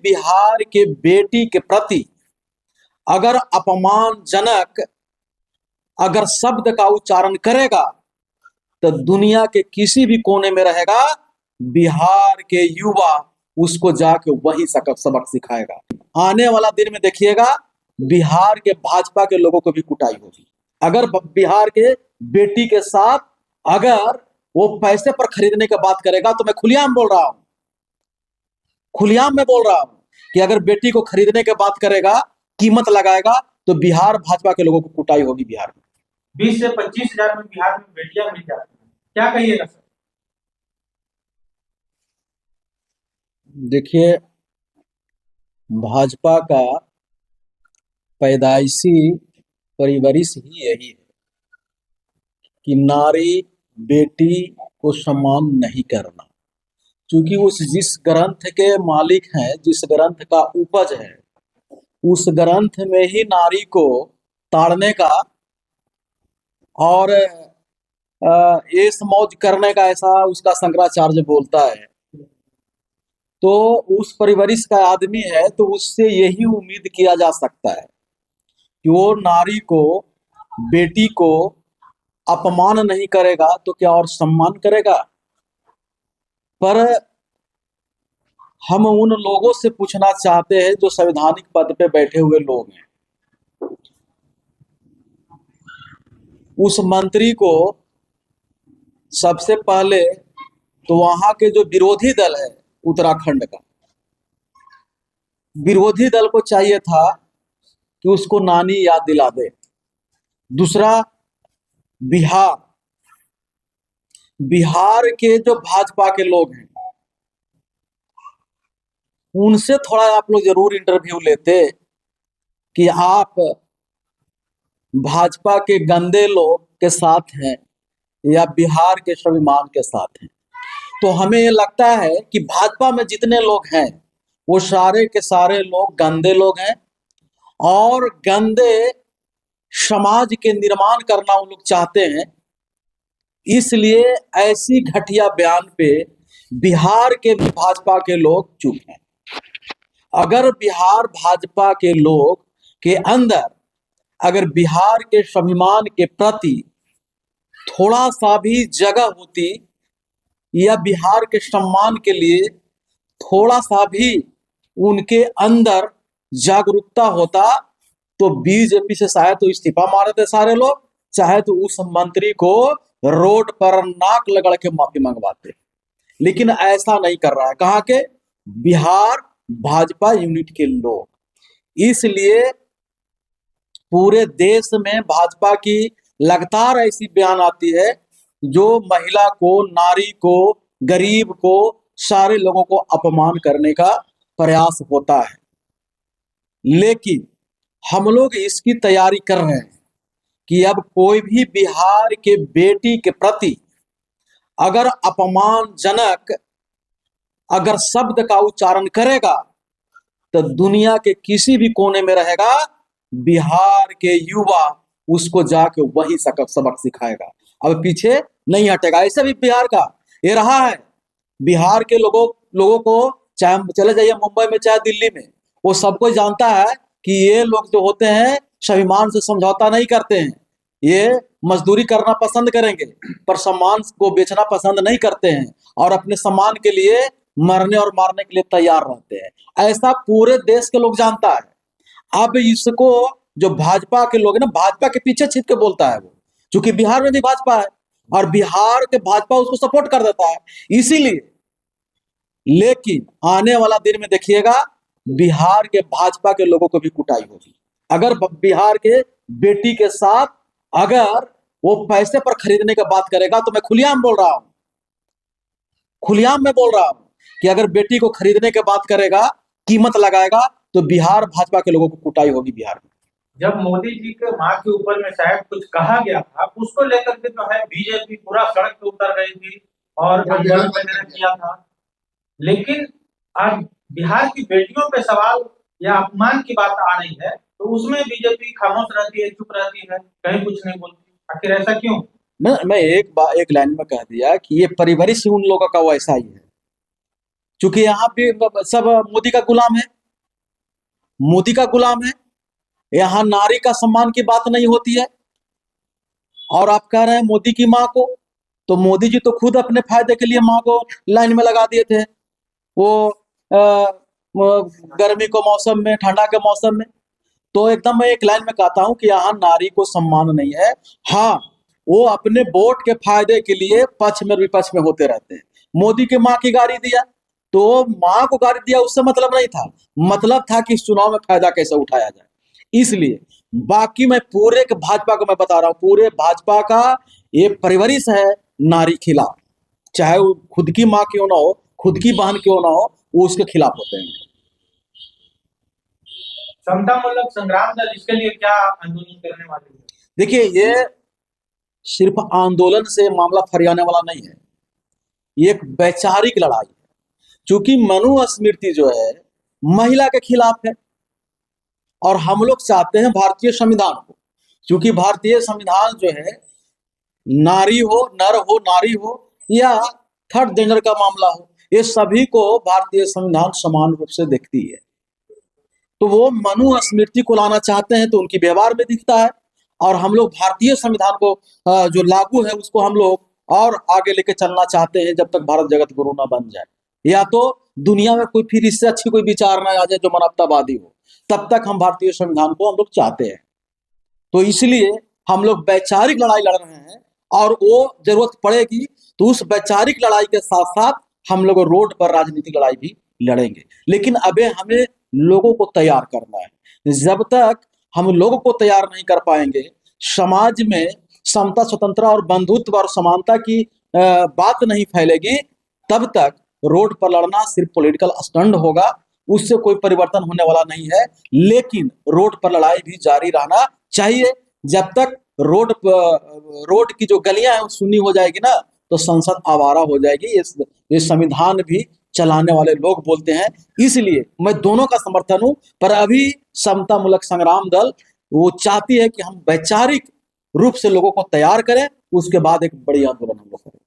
बिहार के बेटी के प्रति अगर अपमानजनक अगर शब्द का उच्चारण करेगा तो दुनिया के किसी भी कोने में रहेगा, बिहार के युवा उसको जाके वही सबक सिखाएगा। आने वाला दिन में देखिएगा बिहार के भाजपा के लोगों को भी कुटाई होगी। अगर बिहार के बेटी के साथ अगर वो पैसे पर खरीदने की बात करेगा तो मैं खुलेआम बोल रहा हूं, खुलेआम में बोल रहा हूं कि अगर बेटी को खरीदने की बात करेगा, कीमत लगाएगा, तो बिहार भाजपा के लोगों को कुटाई होगी। बिहार में 20 से 25 हजार में बिहार में बेटियां मिल जाती हैं, क्या कहिएगा सर? देखिए, भाजपा का पैदाइशी परिवरिश ही यही है कि नारी बेटी को सम्मान नहीं करना, क्योंकि उस जिस ग्रंथ के मालिक हैं, जिस ग्रंथ का उपज है, उस ग्रंथ में ही नारी को ताड़ने का और ऐश मौज करने का ऐसा उसका शंकराचार्य बोलता है। तो उस परिवरिश का आदमी है तो उससे यही उम्मीद किया जा सकता है कि वो नारी को, बेटी को अपमान नहीं करेगा तो क्या और सम्मान करेगा। पर हम उन लोगों से पूछना चाहते हैं जो संवैधानिक पद पे बैठे हुए लोग हैं, उस मंत्री को सबसे पहले तो वहां के जो विरोधी दल है उत्तराखंड का, विरोधी दल को चाहिए था कि उसको नानी याद दिला दे। दूसरा, बिहार बिहार के जो भाजपा के लोग हैं उनसे थोड़ा आप लोग जरूर इंटरव्यू लेते कि आप भाजपा के गंदे लोग के साथ हैं या बिहार के स्वाभिमान के साथ हैं। तो हमें ये लगता है कि भाजपा में जितने लोग हैं वो सारे के सारे लोग गंदे लोग हैं और गंदे समाज के निर्माण करना वो लोग चाहते हैं। इसलिए ऐसी घटिया बयान पे बिहार के भी भाजपा के लोग चुप हैं। अगर बिहार भाजपा के लोग के अंदर अगर बिहार के स्वाभिमान के प्रति थोड़ा सा भी जगह होती या बिहार के सम्मान के लिए थोड़ा सा भी उनके अंदर जागरूकता होता तो बीजेपी से शायद तो इस्तीफा मार देते सारे लोग, चाहे तो उस मंत्री को रोड पर नाक लगड़ के माफी मंगवाते। लेकिन ऐसा नहीं कर रहा है कहाँ के बिहार भाजपा यूनिट के लोग। इसलिए पूरे देश में भाजपा की लगातार ऐसी बयान आती है जो महिला को, नारी को, गरीब को, सारे लोगों को अपमान करने का प्रयास होता है। लेकिन हम लोग इसकी तैयारी कर रहे हैं कि अब कोई भी बिहार के बेटी के प्रति अगर अपमानजनक अगर शब्द का उच्चारण करेगा तो दुनिया के किसी भी कोने में रहेगा, बिहार के युवा उसको जाके वही सबक सिखाएगा, अब पीछे नहीं हटेगा। ऐसे भी बिहार का ये रहा है, बिहार के लोगों को चाहे चले जाइए मुंबई में चाहे दिल्ली में, वो सबको जानता है कि ये लोग जो होते हैं स्वाभिमान से समझौता नहीं करते हैं, ये मजदूरी करना पसंद करेंगे पर सम्मान को बेचना पसंद नहीं करते हैं और अपने सम्मान के लिए मरने और मारने के लिए तैयार रहते हैं। ऐसा पूरे देश के लोग जानता है। अब इसको जो भाजपा के लोग हैं ना, भाजपा के पीछे छिप के बोलता है वो, क्योंकि बिहार में भी भाजपा है और बिहार के भाजपा उसको सपोर्ट कर देता है इसीलिए। लेकिन आने वाला दिन में देखिएगा बिहार के भाजपा के लोगों को भी कुटाई होगी। अगर बिहार के बेटी के साथ अगर वो पैसे पर खरीदने की बात करेगा तो मैं खुलेआम बोल रहा हूं, खुलेआम में बोल रहा हूं कि अगर बेटी को खरीदने की बात करेगा, कीमत लगाएगा, तो बिहार भाजपा के लोगों को कुटाई होगी बिहार में। जब मोदी जी के मां के ऊपर में शायद कुछ कहा गया था, उसको लेकर के जो है बीजेपी पूरा सड़क पे उतर गई थी और आंदोलन वगैरह किया था। लेकिन आज बिहार की बेटियों पे सवाल या अपमान की बात आ रही है तो उसमें बीजेपी खामोश रहती है, चुप रहती है, कहीं कुछ नहीं बोलती। आखिर ऐसा क्यों? मैं एक लाइन में कह दिया कि ये परिवरिश उन लोगों का वैसा ही है, क्योंकि यहाँ पे सब मोदी का गुलाम है। मोदी का गुलाम है। यहाँ नारी का सम्मान की बात नहीं होती है। और आप कह रहे हैं मोदी की माँ को, तो मोदी जी तो खुद अपने फायदे के लिए माँ को लाइन में लगा दिए थे। वो गर्मी के मौसम में, ठंडा के मौसम में, तो एकदम मैं एक लाइन में कहता हूं कि यहाँ नारी को सम्मान नहीं है। हाँ, वो अपने वोट के फायदे के लिए पक्ष में विपक्ष में होते रहते हैं। मोदी के माँ की गाड़ी दिया, तो माँ को गाड़ी दिया उससे मतलब नहीं था, मतलब था कि इस चुनाव में फायदा कैसे उठाया जाए। इसलिए बाकी मैं पूरे के भाजपा को मैं बता रहा हूँ, पूरे भाजपा का ये परवरिश है नारी खिलाफ, चाहे वो खुद की माँ क्यों ना हो, खुद की बहन क्यों ना हो, वो उसके खिलाफ होते हैं। समतामूलक संग्राम दल इसके लिए क्या आंदोलन करने वाले हैं? देखिए, ये सिर्फ आंदोलन से मामला फरियाने वाला नहीं है, ये एक वैचारिक लड़ाई है। क्योंकि मनुस्मृति जो है महिला के खिलाफ है, और हम लोग चाहते हैं भारतीय संविधान को, क्योंकि भारतीय संविधान जो है नारी हो, नर हो, नारी हो या थर्ड जेंडर का मामला हो, ये सभी को भारतीय संविधान समान रूप से देखती है। तो वो मनुस्मृति को लाना चाहते हैं तो उनकी व्यवहार में दिखता है, और हम लोग भारतीय संविधान को जो लागू है उसको हम लोग और आगे लेके चलना चाहते हैं, जब तक भारत जगत गुरु ना बन जाए, या तो दुनिया में कोई फिर इससे अच्छी कोई विचार ना आ जाए जो मानवतावादी हो, तब तक हम भारतीय संविधान को हम लोग चाहते हैं। तो इसलिए हम लोग वैचारिक लड़ाई लड़ रहे हैं, और वो जरूरत पड़ेगी तो उस वैचारिक लड़ाई के साथ साथ हम लोग रोड पर राजनीतिक लड़ाई भी लड़ेंगे। लेकिन अबे हमें लोगों को तैयार करना है। जब तक हम लोगों को तैयार नहीं कर पाएंगे, समाज में समता, स्वतंत्रता और बंधुत्व और समानता की बात नहीं फैलेगी, तब तक रोड पर लड़ना सिर्फ पॉलिटिकल स्टंट होगा, उससे कोई परिवर्तन होने वाला नहीं है। लेकिन रोड पर लड़ाई भी जारी रहना चाहिए। जब तक रोड की जो गलियां हैं वो सुनी हो जाएगी ना, तो संसद आवारा हो जाएगी। ये संविधान भी चलाने वाले लोग बोलते हैं। इसलिए मैं दोनों का समर्थन हूं, पर अभी समतामूलक संग्राम दल वो चाहती है कि हम वैचारिक रूप से लोगों को तैयार करें, उसके बाद एक बड़ी आंदोलन हम लोग करें।